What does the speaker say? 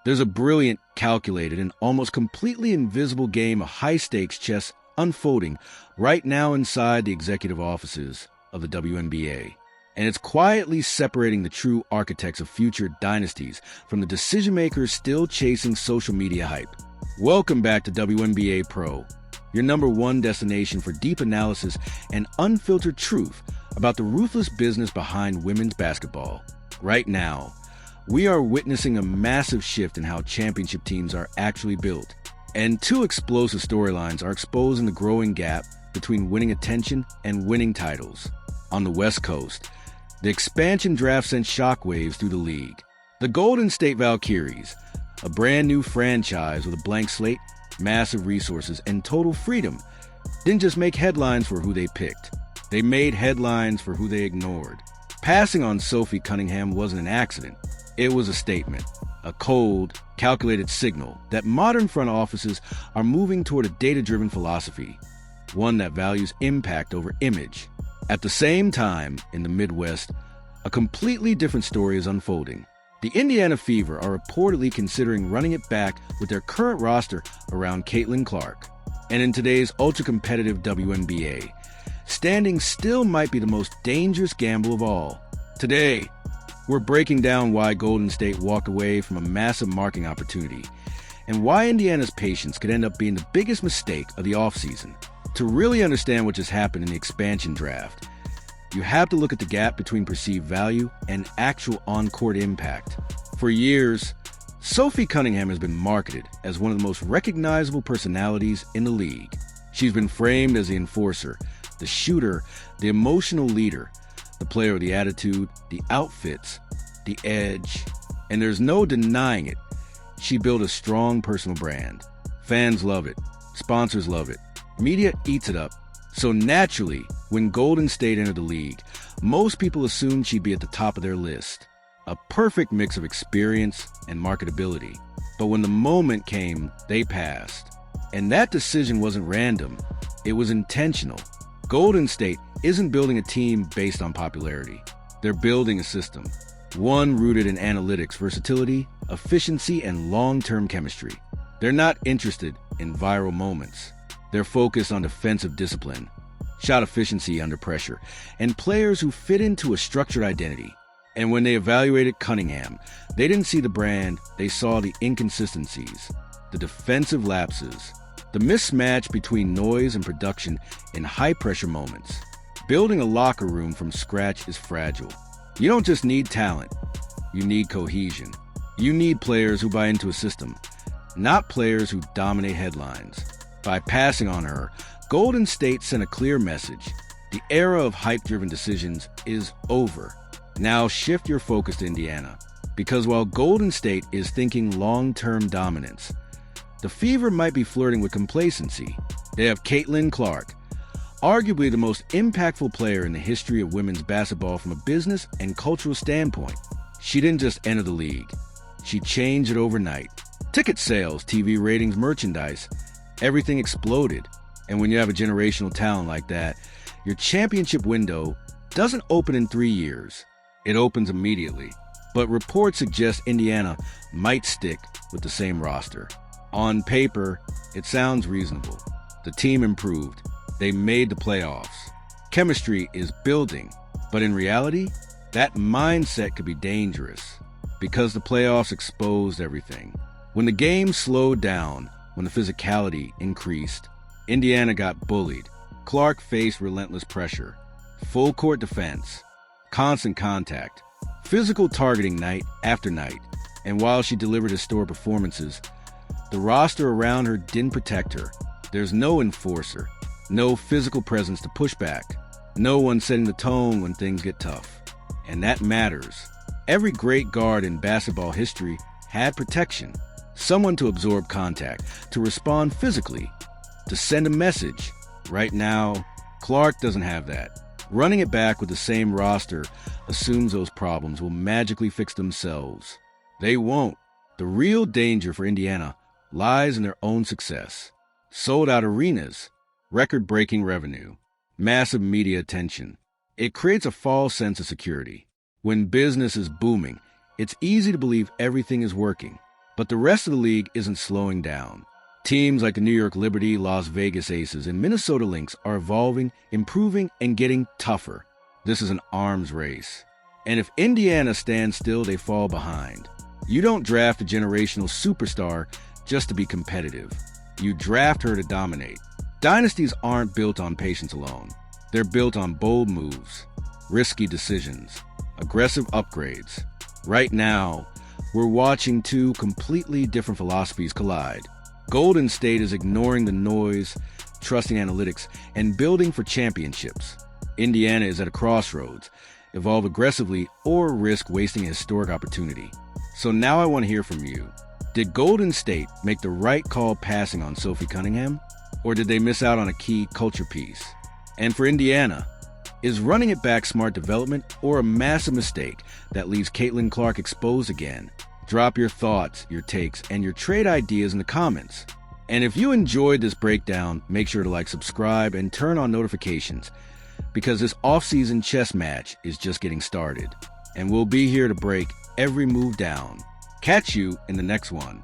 There's a brilliant, calculated, and almost completely invisible game of high-stakes chess unfolding right now inside the executive offices of the WNBA. And it's quietly separating the true architects of future dynasties from the decision-makers still chasing social media hype. Welcome back to WNBA Pro, your #1 destination for deep analysis and unfiltered truth about the ruthless business behind women's basketball. Right now, we are witnessing a massive shift in how championship teams are actually built. And two explosive storylines are exposing the growing gap between winning attention and winning titles. On the West Coast, the expansion draft sent shockwaves through the league. The Golden State Valkyries, a brand new franchise with a blank slate, massive resources, and total freedom, didn't just make headlines for who they picked. They made headlines for who they ignored. Passing on Sophie Cunningham wasn't an accident. It was a statement, a cold, calculated signal that modern front offices are moving toward a data-driven philosophy, one that values impact over image. At the same time, in the Midwest, a completely different story is unfolding. The Indiana Fever are reportedly considering running it back with their current roster around Caitlin Clark. And in today's ultra-competitive WNBA, standing still might be the most dangerous gamble of all. Today, we're breaking down why Golden State walked away from a massive marketing opportunity and why Indiana's patience could end up being the biggest mistake of the offseason. To really understand what just happened in the expansion draft, you have to look at the gap between perceived value and actual on-court impact. For years, Sophie Cunningham has been marketed as one of the most recognizable personalities in the league. She's been framed as the enforcer, the shooter, the emotional leader, the player with the attitude, the outfits, the edge. And there's no denying it. She built a strong personal brand. Fans love it. Sponsors love it. Media eats it up. So naturally, when Golden State entered the league, most people assumed she'd be at the top of their list. A perfect mix of experience and marketability. But when the moment came, they passed. And that decision wasn't random. It was intentional. Golden State isn't building a team based on popularity. They're building a system. One rooted in analytics, versatility, efficiency, and long-term chemistry. They're not interested in viral moments. They're focused on defensive discipline, shot efficiency under pressure, and players who fit into a structured identity. And when they evaluated Cunningham, they didn't see the brand, they saw the inconsistencies, the defensive lapses, the mismatch between noise and production in high-pressure moments. Building a locker room from scratch is fragile. You don't just need talent, you need cohesion. You need players who buy into a system, not players who dominate headlines. By passing on her, Golden State sent a clear message. The era of hype-driven decisions is over. Now shift your focus to Indiana, because while Golden State is thinking long-term dominance, the Fever might be flirting with complacency. They have Caitlin Clark, arguably the most impactful player in the history of women's basketball from a business and cultural standpoint. She didn't just enter the league. She changed it overnight. Ticket sales, TV ratings, merchandise, everything exploded. And when you have a generational talent like that, your championship window doesn't open in 3 years. It opens immediately. But reports suggest Indiana might stick with the same roster. On paper, it sounds reasonable. The team improved. They made the playoffs. Chemistry is building. But in reality, that mindset could be dangerous because the playoffs exposed everything. When the game slowed down, when the physicality increased, Indiana got bullied. Clark faced relentless pressure, full court defense, constant contact, physical targeting night after night. And while she delivered historic performances, the roster around her didn't protect her. There's no enforcer, no physical presence to push back, no one setting the tone when things get tough. And that matters. Every great guard in basketball history had protection. Someone to absorb contact, to respond physically, to send a message. Right now, Clark doesn't have that. Running it back with the same roster assumes those problems will magically fix themselves. They won't. The real danger for Indiana lies in their own success. Sold-out arenas, record-breaking revenue, massive media attention. It creates a false sense of security. When business is booming, it's easy to believe everything is working. But the rest of the league isn't slowing down. Teams like the New York Liberty, Las Vegas Aces, and Minnesota Lynx are evolving, improving, and getting tougher. This is an arms race. And if Indiana stands still, they fall behind. You don't draft a generational superstar just to be competitive. You draft her to dominate. Dynasties aren't built on patience alone. They're built on bold moves, risky decisions, aggressive upgrades. Right now, we're watching two completely different philosophies collide. Golden State is ignoring the noise, trusting analytics, and building for championships. Indiana is at a crossroads. Evolve aggressively or risk wasting a historic opportunity. So now I want to hear from you. Did Golden State make the right call passing on Sophie Cunningham? Or did they miss out on a key culture piece? And for Indiana, is running it back smart development or a massive mistake that leaves Caitlin Clark exposed again? Drop your thoughts, your takes, and your trade ideas in the comments. And if you enjoyed this breakdown, make sure to like, subscribe, and turn on notifications, because this off-season chess match is just getting started, and we'll be here to break every move down. Catch you in the next one.